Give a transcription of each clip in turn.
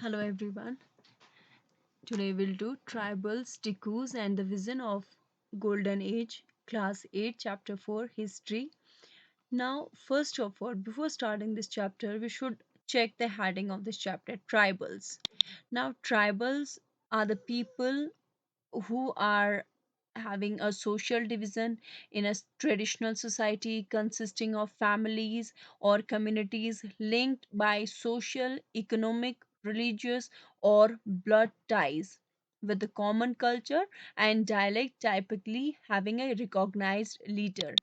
Hello everyone. Today we'll do tribals, Dikus and the vision of Golden Age, Class 8, Chapter 4, History. Now, first of all, before starting this chapter, we should check the heading of this chapter, tribals. Now, tribals are the people who are having a social division in a traditional society consisting of families or communities linked by social, economic, religious, or blood ties with the common culture and dialect, typically having a recognized leader.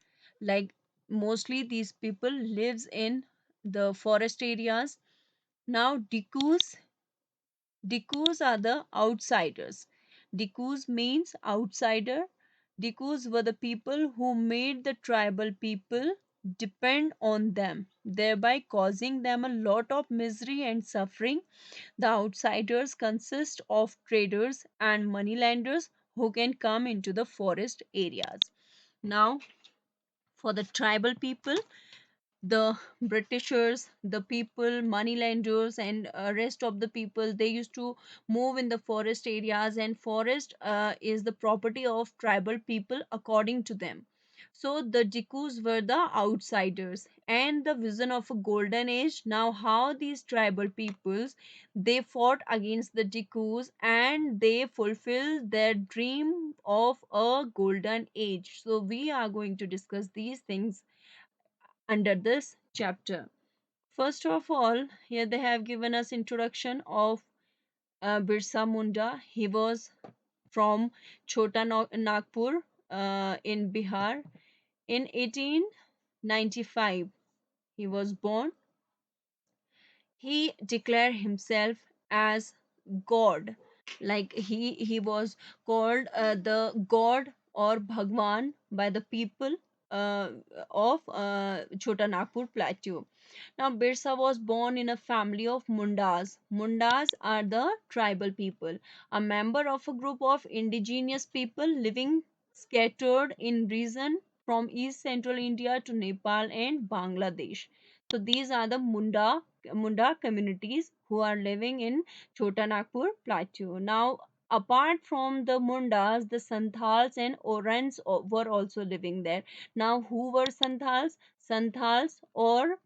Like mostly these people lives in the forest areas. Now Dikus are the outsiders. Dikus means outsider. Dikus were the people who made the tribal people depend on them, thereby causing them a lot of misery and suffering. The outsiders consist of traders and moneylenders who can come into the forest areas. Now, for the tribal people, the Britishers, the people, moneylenders, and rest of the people, they used to move in the forest areas, and forest is the property of tribal people according to them. So the Jikus were the outsiders, and the vision of a golden age. Now, how these tribal peoples they fought against the Jikus and they fulfilled their dream of a golden age. So we are going to discuss these things under this chapter. First of all, here they have given us introduction of Birsa Munda. He was from Nagpur in Bihar in 1895. He was born. He declared himself as God. Like he was called the God or Bhagwan by the people uh, of Chota Nagpur Plateau. Now, Birsa was born in a family of Mundas. Mundas are the tribal people, a member of a group of indigenous people living scattered in region from East Central India to Nepal and Bangladesh. So these are the Munda communities who are living in Chota Nagpur Plateau. Now, apart from the Mundas, the Santhals and Orans were also living there. Now, who were Santhals? Santhals or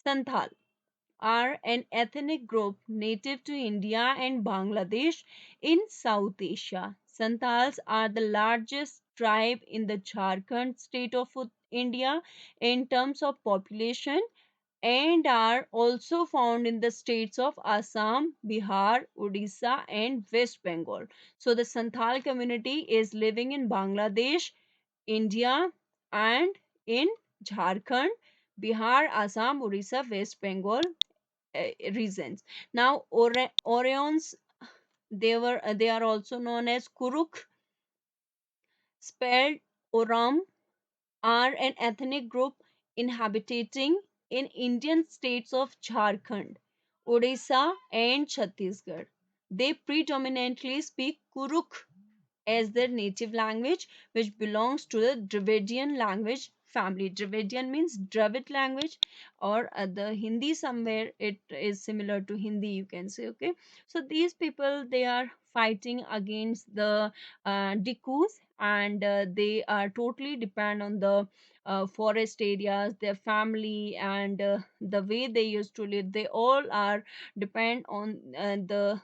Santhal are an ethnic group native to India and Bangladesh in South Asia. Santhals are the largest tribe in the Jharkhand state of India in terms of population and are also found in the states of Assam, Bihar, Odisha, and West Bengal. So, the Santhal community is living in Bangladesh, India, and in Jharkhand, Bihar, Assam, Odisha, West Bengal regions. Now, Orions, they are also known as Kuruk, spelled Oram, are an ethnic group inhabiting in Indian states of Jharkhand, Odisha, and Chhattisgarh. They predominantly speak Kuruk as their native language, which belongs to the Dravidian language family. Dravidian means Dravid language, or the Hindi somewhere it is similar to Hindi, you can say. Okay, so these people they are fighting against the Dikus, and they are totally depend on the forest areas, their family, and the way they used to live. They all are depend on the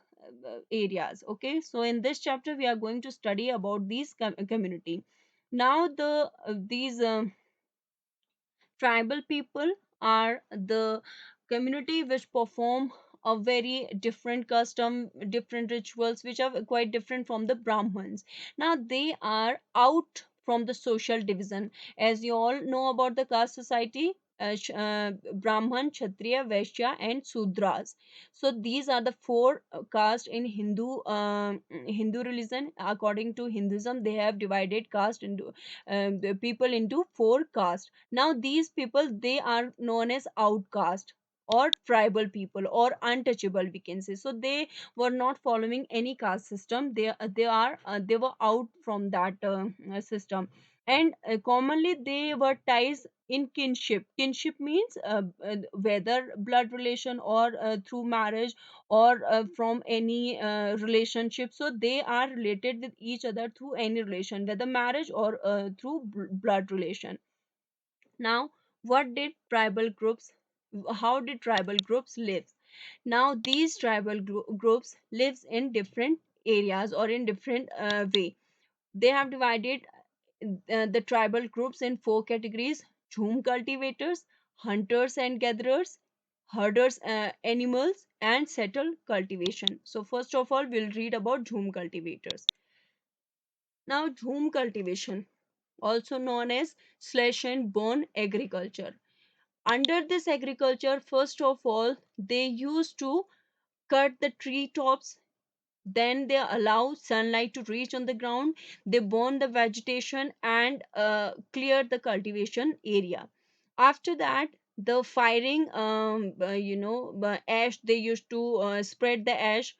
areas. Okay, so in this chapter we are going to study about these community. Now these tribal people are the community which perform a very different custom, different rituals which are quite different from the Brahmins. Now they are out from the social division. As you all know about the caste society, Brahman, Kshatriya, Vaishya, and Sudras. So these are the four caste in Hindu religion. According to Hinduism, they have divided caste into the people into four castes. Now these people they are known as outcast or tribal people or untouchable, we can say. So they were not following any caste system. They were out from that system. And commonly they were ties in kinship. Kinship means whether blood relation or through marriage or from any relationship, so they are related with each other through any relation, whether marriage or through blood relation. Now, what did tribal groups how did tribal groups live? Now these tribal groups lives in different areas or in different way. They have divided the tribal groups in four categories: jhum cultivators, hunters and gatherers, herders animals, and settle cultivation. So first of all, we'll read about jhum cultivators. Now, jhum cultivation, also known as slash and burn agriculture. Under this agriculture, first of all, they used to cut the tree tops, then they allow sunlight to reach on the ground, they burn the vegetation and clear the cultivation area. After that, the firing, ash, they used to spread the ash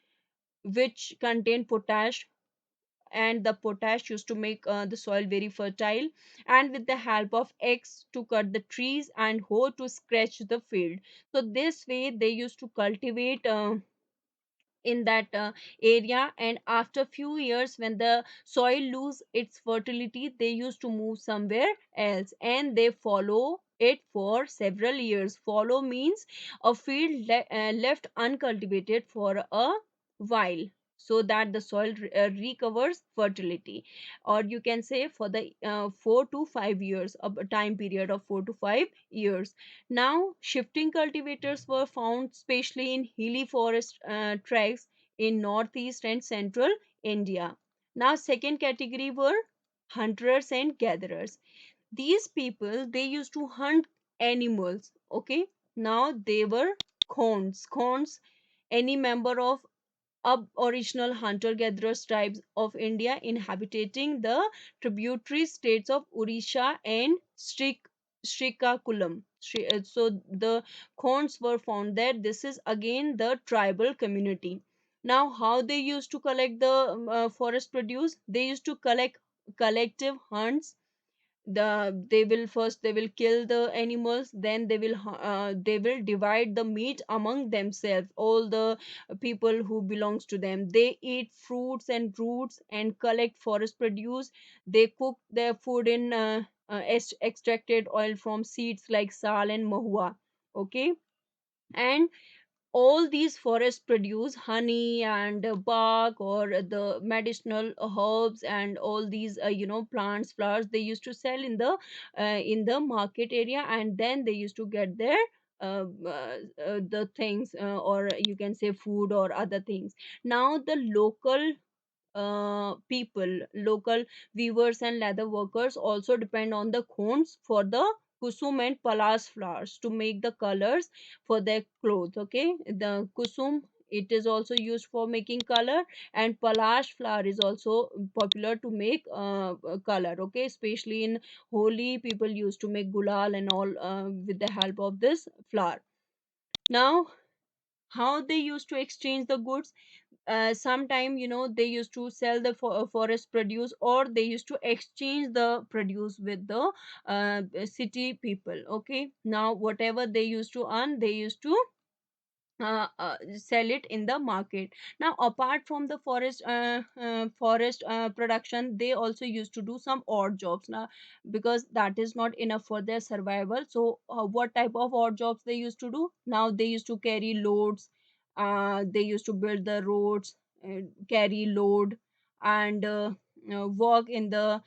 which contain potash, and the potash used to make the soil very fertile, and with the help of axe to cut the trees and hoe to scratch the field. So this way they used to cultivate in that area, and after few years when the soil lose its fertility, they used to move somewhere else, and they follow it for several years. Follow means a field left uncultivated for a while, so that the soil recovers fertility. Or you can say for the 4 to 5 years, a time period of 4 to 5 years. Now, shifting cultivators were found especially in hilly forest tracts in northeast and central India. Now, second category were hunters and gatherers. These people, they used to hunt animals. Okay, now they were khons. Any member of aboriginal hunter-gatherers tribes of India inhabiting the tributary states of Odisha and Srikakulam. So the Khons were found there. This is again the tribal community. Now, how they used to collect the forest produce? They used to collect collective hunts. They will kill the animals, then they will divide the meat among themselves, all the people who belongs to them. They eat fruits and roots and collect forest produce. They cook their food in extracted oil from seeds like sal and mahua. Okay, and all these forests produce honey and bark or the medicinal herbs and all these plants, flowers. They used to sell in the market area, and then they used to get their the things, or you can say food or other things. Now the local weavers and leather workers also depend on the cones for the kusum and palas flowers to make the colors for their clothes. Okay, the kusum, it is also used for making color, and palash flower is also popular to make color. Okay, especially in Holi, people used to make gulal and all with the help of this flower. Now, how they used to exchange the goods? Sometime, they used to sell the forest produce, or they used to exchange the produce with the city people. Okay, now whatever they used to earn, they used to sell it in the market. Now, apart from the forest production, they also used to do some odd jobs now, because that is not enough for their survival. So what type of odd jobs they used to do? Now they used to carry loads, they used to build the roads, carry load, and work in the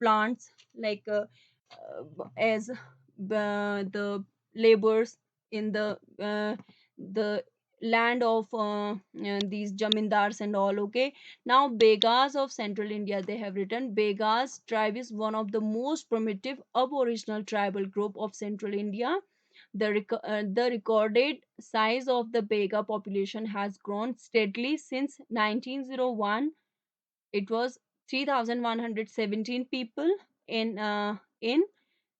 plants, like as the laborers in the land of these jamindars and all. Okay, now Begas of central India, they have written, Begas tribe is one of the most primitive aboriginal tribal group of central India. The recorded size of the Bega population has grown steadily since 1901. It was 3,117 people in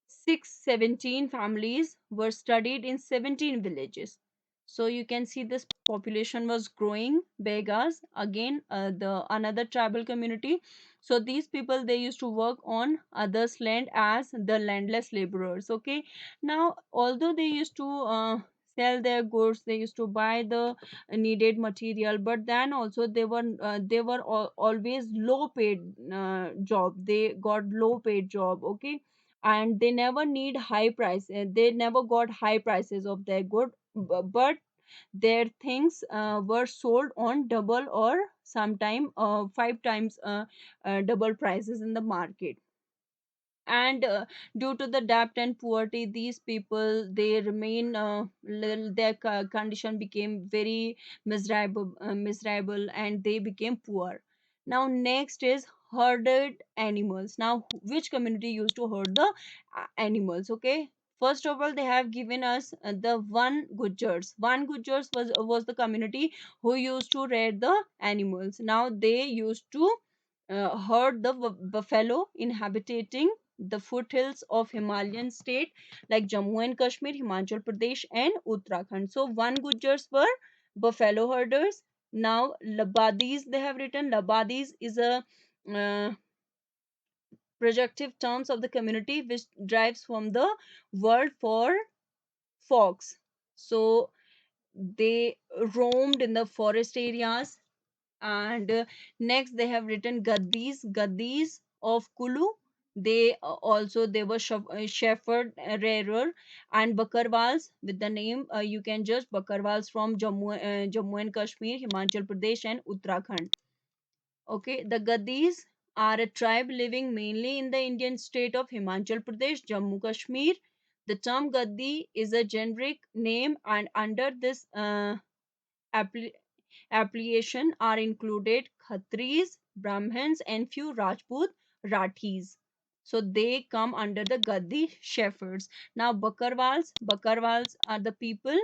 617 families were studied in 17 villages. So you can see this population was growing. Begas again, the another tribal community. So these people, they used to work on others land as the landless laborers. Okay, now although they used to sell their goods, they used to buy the needed material, but then also they were always low paid job. They got low paid job. Okay, and they never need high price, they never got high prices of their good, but their things were sold on double or sometime five times double prices in the market. And due to the debt and poverty, these people, they remain their condition became very miserable, and they became poor. Now next is herded animals. Now which community used to herd the animals? Okay, first of all, they have given us the one gujars. One gujars was the community who used to rear the animals. Now they used to herd the buffalo inhabiting the foothills of Himalayan state like Jammu and Kashmir, Himachal Pradesh, and Uttarakhand. So one Gujars were buffalo herders. Now Labadis, they have written, Labadis is a uh, projective terms of the community which derives from the word for fox. So they roamed in the forest areas. And next they have written Gaddis of Kulu. They also they were shepherd rarer. And Bakarwals, with the name you can just Bakarwals from Jammu and Kashmir, Himachal Pradesh, and Uttarakhand. Okay, the Gaddis are a tribe living mainly in the Indian state of Himachal Pradesh, Jammu Kashmir. The term Gaddi is a generic name, and under this appli- application are included Khatris, Brahmins, and few Rajput Rathis. So they come under the Gaddi shepherds. Now Bakarwals are the people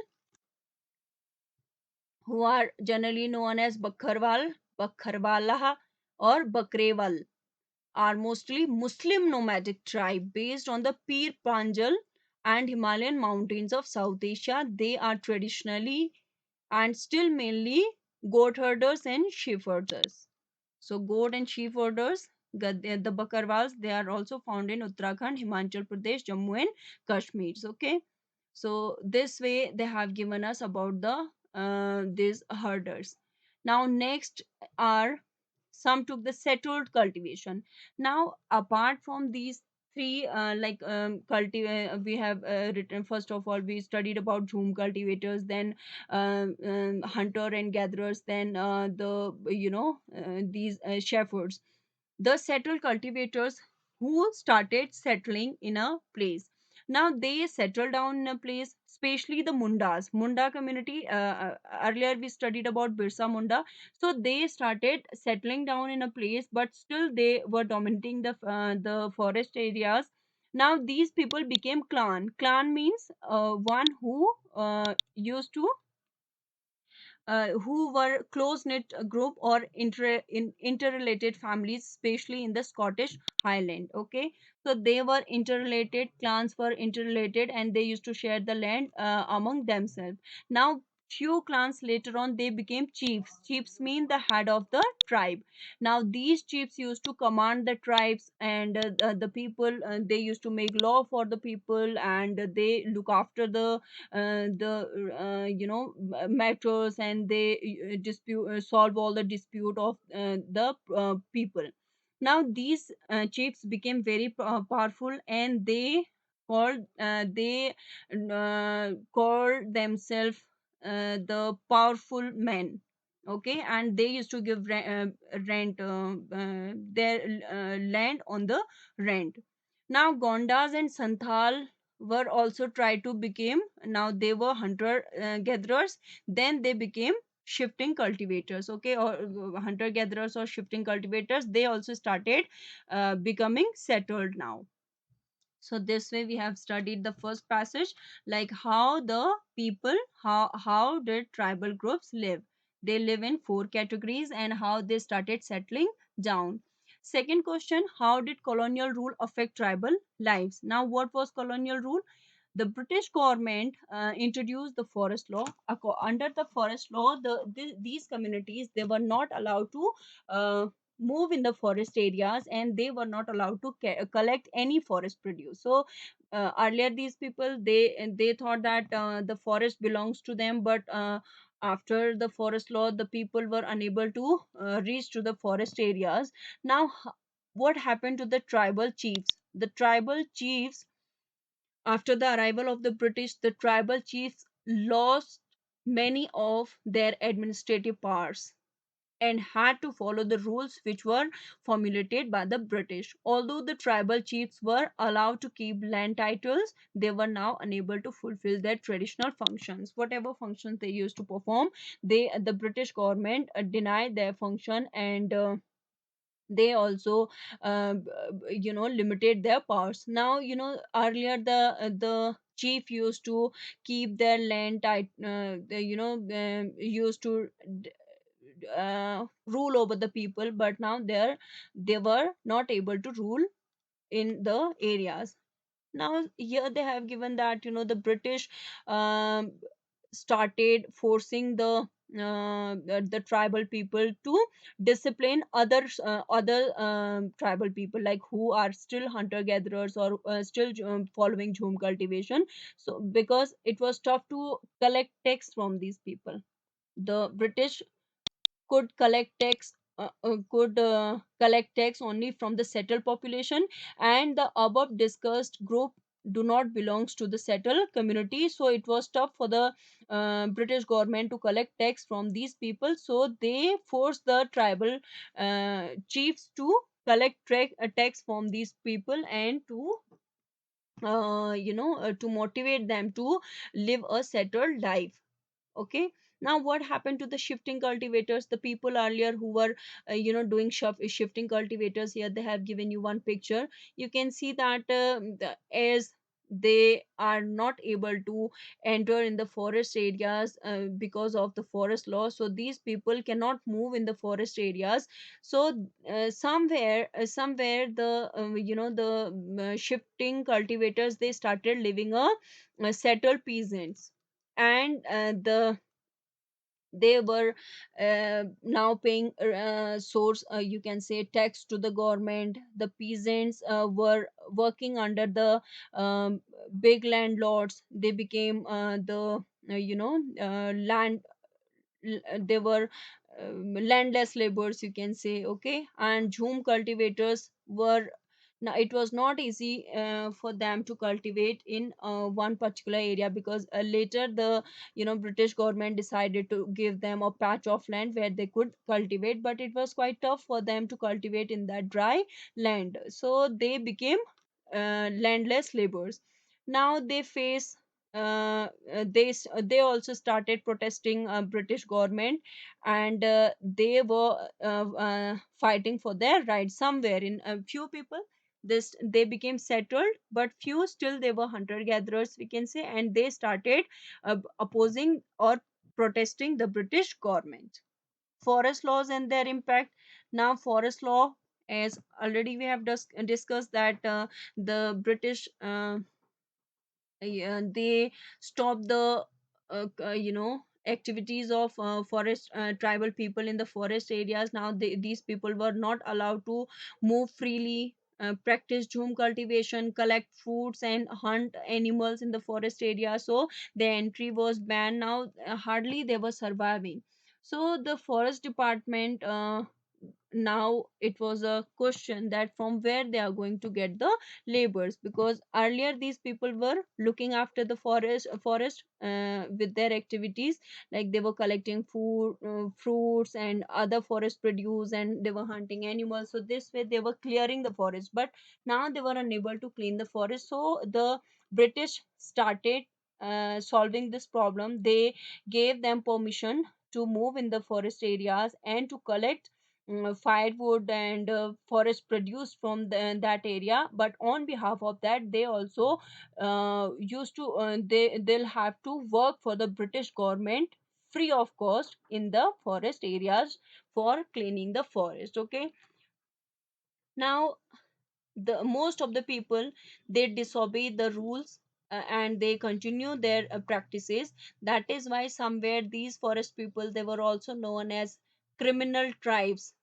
who are generally known as Bakharwal, Bakharwala, or Bakrewal, are mostly Muslim nomadic tribe based on the Pir Panjal and Himalayan mountains of South Asia. They are traditionally and still mainly goat herders and sheep herders. So goat and sheep herders, the Bakarwals, they are also found in Uttarakhand, Himachal Pradesh, Jammu and Kashmir. Okay, so this way they have given us about the these herders. Now next are some took the settled cultivation. Now apart from these three we have written, first of all we studied about jhum cultivators, then hunter and gatherers, then these shepherds, the settled cultivators who started settling in a place. Now they settle down in a place, especially the Munda community. Earlier we studied about Birsa Munda. So they started settling down in a place, but still they were dominating the forest areas. Now these people became clan means one who used to who were close knit group or interrelated families, especially in the Scottish Highland. Okay, so they were interrelated, clans were interrelated, and they used to share the land among themselves. Now few clans later on, they became chiefs. Chiefs mean the head of the tribe. Now these chiefs used to command the tribes, and the people, they used to make law for the people, and they look after the matters, and they dispute solve all the dispute of the people. Now these chiefs became very powerful, and called themselves the powerful men. Okay, and they used to give rent their land on the rent. Now Gondas and Santhal were also tried to become, now they were hunter gatherers, then they became shifting cultivators. Okay, or hunter gatherers or shifting cultivators, they also started becoming settled now. So this way we have studied the first passage, like how the people, how did tribal groups live. They live in four categories, and how they started settling down. Second question, how did colonial rule affect tribal lives? Now what was colonial rule? the British government introduced the forest law. Under the forest law, these communities, they were not allowed to uh, move in the forest areas, and they were not allowed to collect any forest produce. So earlier, these people, they thought that the forest belongs to them, but after the forest law, the people were unable to reach to the forest areas. Now, what happened to the tribal chiefs? The tribal chiefs, after the arrival of the British, the tribal chiefs lost many of their administrative powers and had to follow the rules which were formulated by the British. Although the tribal chiefs were allowed to keep land titles, they were now unable to fulfill their traditional functions. Whatever functions they used to perform, the British government denied their function, and they also limited their powers. Now, earlier the chief used to keep their land tight, used to rule over the people, but now they were not able to rule in the areas. Now here they have given that, the British um, started forcing the tribal people to discipline other tribal people, like who are still hunter gatherers, or still following jhum cultivation. So because it was tough to collect tax from these people, the British could collect tax only from the settled population, and the above discussed group do not belongs to the settled community. So it was tough for the British government to collect tax from these people, so they forced the tribal chiefs to collect tax from these people, and to motivate them to live a settled life. Okay. Now what happened to the shifting cultivators, the people earlier who were doing shifting cultivators? Here they have given you one picture. You can see that as they are not able to enter in the forest areas because of the forest law, so these people cannot move in the forest areas. So somewhere the shifting cultivators, they started living a settled peasants, and they were now paying source, you can say, tax to the government. The peasants were working under the big landlords. They became the land they were landless laborers, you can say. Okay. And jhum cultivators were, now it was not easy for them to cultivate in one particular area, because later the British government decided to give them a patch of land where they could cultivate, but it was quite tough for them to cultivate in that dry land, so they became landless laborers. Now they face they also started protesting British government, and they were fighting for their rights. Somewhere in a few people, this they became settled, but few still, they were hunter gatherers, we can say, and they started opposing or protesting the British government. Forest laws and their impact. Now forest law, as already we have discussed, that the British they stop the activities of forest tribal people in the forest areas. Now these people were not allowed to move freely, practice jhum cultivation, collect fruits, and hunt animals in the forest area. So their entry was banned. Now hardly they were surviving. So the forest department, now it was a question that from where they are going to get the labors, because earlier these people were looking after the forest with their activities, like they were collecting food, fruits and other forest produce, and they were hunting animals. So this way they were clearing the forest, but now they were unable to clean the forest. So the British started solving this problem. They gave them permission to move in the forest areas and to collect firewood and forest produce from that area. But on behalf of that, they also used to they'll have to work for the British government free of cost in the forest areas for cleaning the forest. Okay. Now the most of the people, they disobey the rules, and they continue their practices. That is why somewhere these forest people, they were also known as criminal tribes,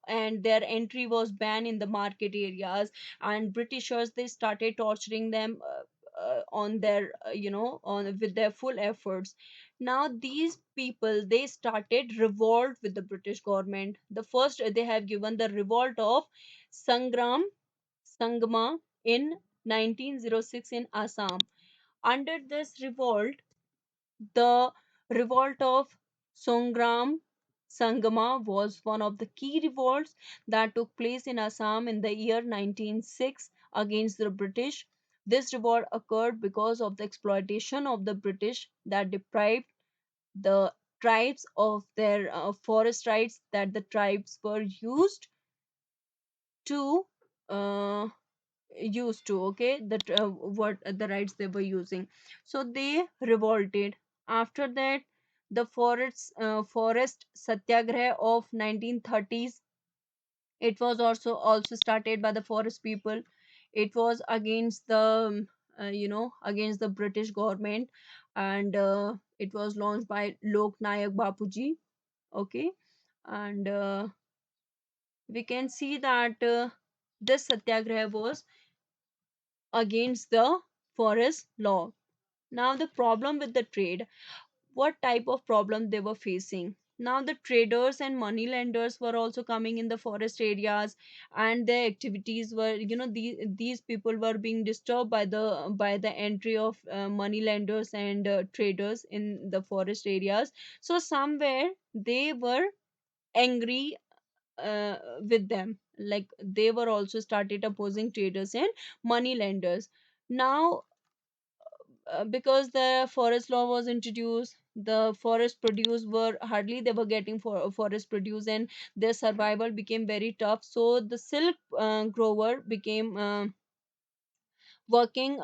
and their entry was banned in the market areas, and britishers, they started torturing them on their on with their full efforts. Now these people, they started revolt with the British government. The first, they have given the revolt of sangram sangma in 1906 in Assam. Under this revolt, the revolt of Songram Sangama was one of the key revolts that took place in Assam in the year 1906 against the British. This revolt occurred because of the exploitation of the British that deprived the tribes of their forest rights that the tribes were to uh, okay, that what the rights they were using. So they revolted. After that, the forest satyagraha of 1930s, it was also started by the forest people. It was against the against the British government, and it was launched by Lok Nayak Bapuji. Okay, and we can see that this satyagraha was against the forest law. Now, the problem with the trade, what type of problem they were facing? Now, the traders and money lenders were also coming in the forest areas, and their activities were, these people were being disturbed by the entry of money lenders and traders in the forest areas. So somewhere they were angry with them, like they were also started opposing traders and money lenders. Now because the forest law was introduced, the forest produce were hardly they were getting for forest produce, and their survival became very tough. So the silk grower became working,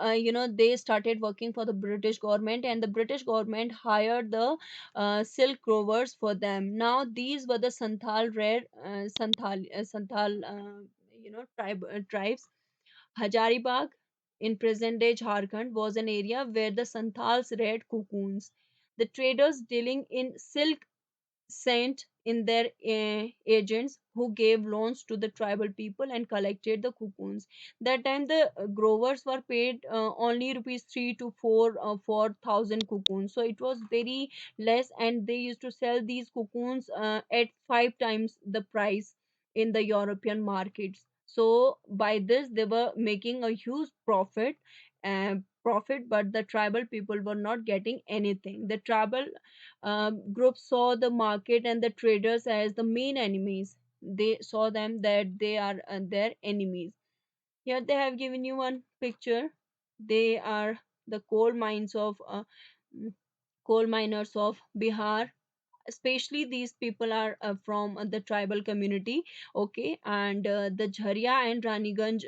they started working for the British government, and the British government hired the silk growers for them. Now these were the santhal tribes. Hazaribagh in present day Jharkhand was an area where the Santals reared cocoons. The traders dealing in silk sent in their agents who gave loans to the tribal people and collected the cocoons. That time the growers were paid only rupees 3 to 4 4,000 cocoons. So it was very less, and they used to sell these cocoons at 5 times the price in the European markets. So by this they were making a huge profit, but the tribal people were not getting anything. The tribal groups saw the market and the traders as the main enemies. They saw them that they are their enemies. Here they have given you one picture. They are the coal miners of Bihar. Especially these people are from the tribal community. Okay, and the Jharia and Raniganj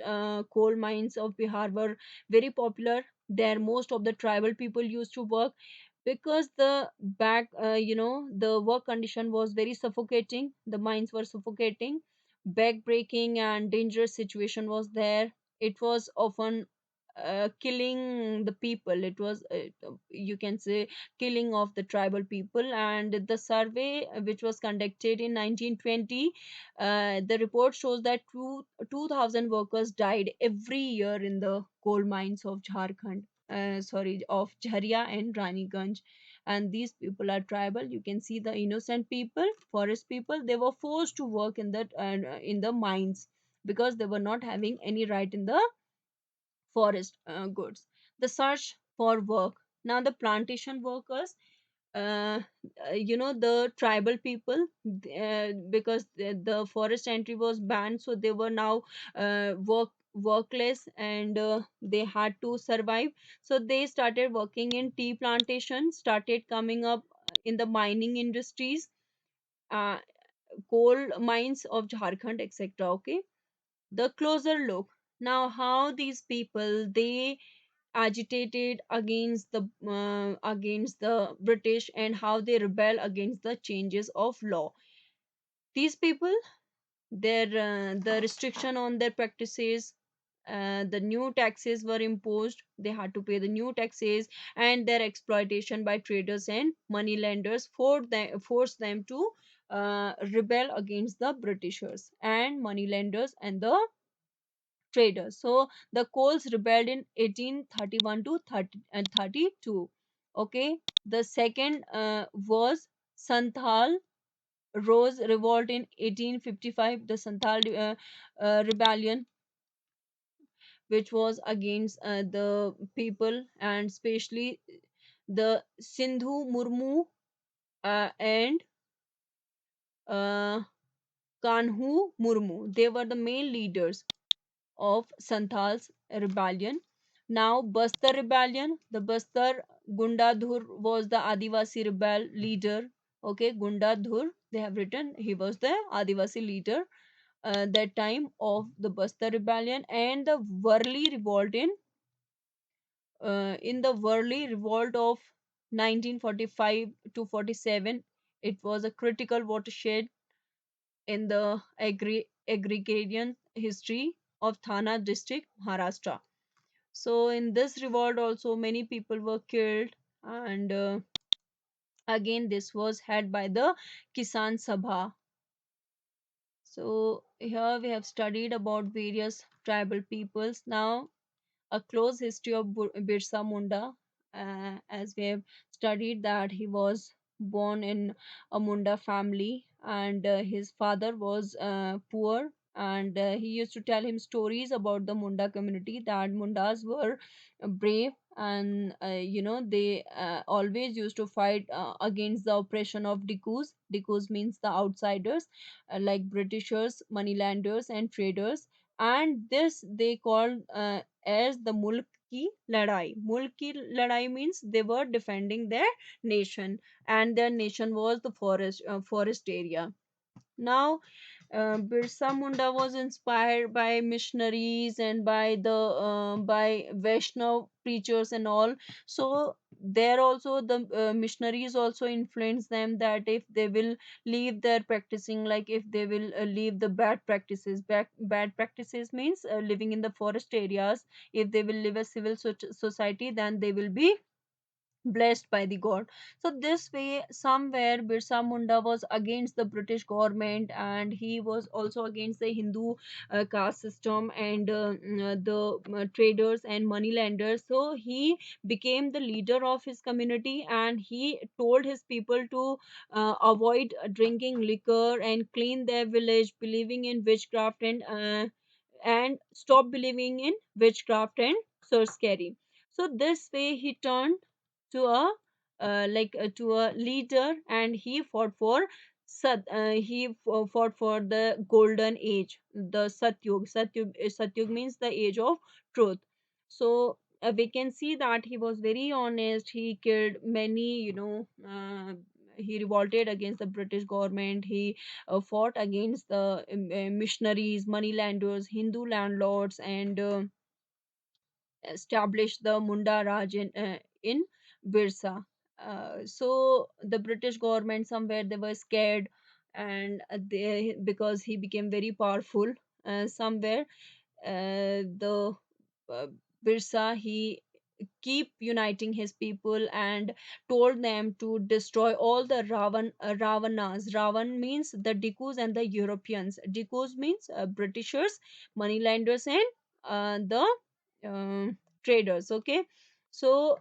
coal mines of Bihar were very popular. There most of the tribal people used to work, because the the work condition was very suffocating. The mines were suffocating, back breaking and dangerous situation was there. It was often killing the people. It was you can say killing of the tribal people. And the survey which was conducted in 1920, the report shows that 2,000 workers died every year in the coal mines of Jharkhand, sorry, of Jharia and Raniganj. And these people are tribal. You can see the innocent people, forest people, they were forced to work in the mines, because they were not having any right in the forest goods. The search for work. Now the plantation workers, uh, the tribal people, because the forest entry was banned, so they were now workless, and they had to survive. So they started working in tea plantations, started coming up in the mining industries, uh, coal mines of Jharkhand, etc. Okay, the closer look. Now how these people, they agitated against the British, and how they rebel against the changes of law. These people, their the restriction on their practices, the new taxes were imposed. They had to pay the new taxes, and their exploitation by traders and moneylenders forced them to rebel against the Britishers and moneylenders and the traders. So the Coles rebelled in 1831 to 32. Okay, the second was Santhal Rose revolt in 1855, the Santhal rebellion, which was against the people, and especially the Sindhu Murmu and uh, Kanhu Murmu. They were the main leaders of Santhal's rebellion. Now, Bastar rebellion. The Bastar Gundadhur was the Adivasi rebel leader. Okay, Gundadhur, they have written he was the Adivasi leader that time of the Bastar rebellion, and the Worli revolt in the Worli revolt of 1945 to 47. It was a critical watershed in the agrarian history of Thana district, Maharashtra. So in this revolt also many people were killed, and again this was had by the Kisan Sabha. So here we have studied about various tribal peoples. Now a close history of Birsa Munda, as we have studied that he was born in a Munda family, and his father was poor, and he used to tell him stories about the Munda community, that Mundas were brave, and they always used to fight against the oppression of Dikus. Dikus means the outsiders, like Britishers, moneylanders, and traders, and this they called as the Mulk ki Ladai. Mulk ki Ladai means they were defending their nation, and their nation was the forest area. Now, Birsa Munda was inspired by missionaries and by Vaishnav preachers and all. So there also the missionaries also influence them that if they will leave their practicing, like if they will leave the bad practices. Bad practices means living in the forest areas. If they will live a civil society, then they will be blessed by the god. So this way somewhere Birsa Munda was against the British government, and he was also against the Hindu caste system and the traders and moneylenders. So he became the leader of his community, and he told his people to avoid drinking liquor and clean their village, believing in witchcraft and stop believing in witchcraft and sorcery. So this way he turned to a to a leader, and he fought for fought for the golden age, the Satyug. Satyug means the age of truth. So we can see that he was very honest. He killed many, he revolted against the British government. He fought against the missionaries, moneylenders, Hindu landlords, and established the Munda Raj in Birsa. So the British government somewhere they were scared, and they because he became very powerful. Somewhere the uh, Birsa he keep uniting his people and told them to destroy all the Ravanas. Ravan means the Dikus and the Europeans. Dikus means Britishers, moneylenders, and the traders. Okay, so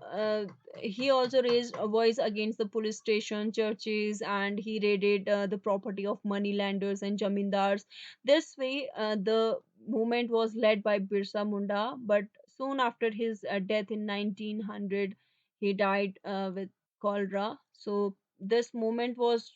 he also raised a voice against the police station, churches, and he raided the property of moneylenders and jamindars. This way, the movement was led by Birsa Munda, but soon after his death in 1900, he died with cholera. So this movement was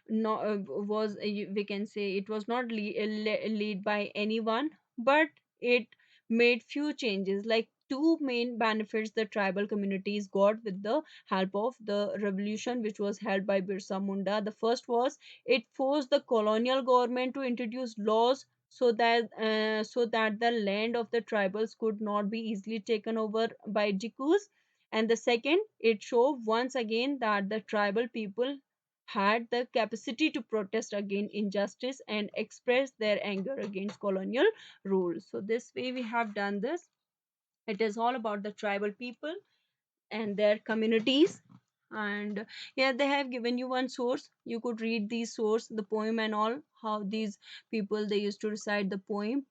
not was we can say it was not lead by anyone, but it made few changes, like two main benefits the tribal communities got with the help of the revolution which was held by Birsa Munda. The first was it forced the colonial government to introduce laws so that the land of the tribals could not be easily taken over by Jikus. And the second, it showed once again that the tribal people had the capacity to protest against injustice and express their anger against colonial rule. So this way we have done this. It is all about the tribal people and their communities. And yeah, they have given you one source. You could read the source, the poem and all, how these people they used to recite the poem.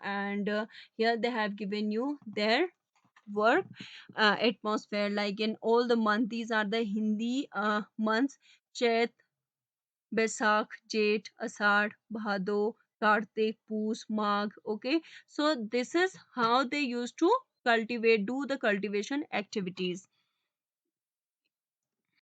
And here they have given you their work. Atmosphere, like in all the month, these are the Hindi months: Chet, Baisakh, Jet, Asad, Bhado, Kartik, Poos, Magh. Okay, so this is how they used to cultivate, do the cultivation activities.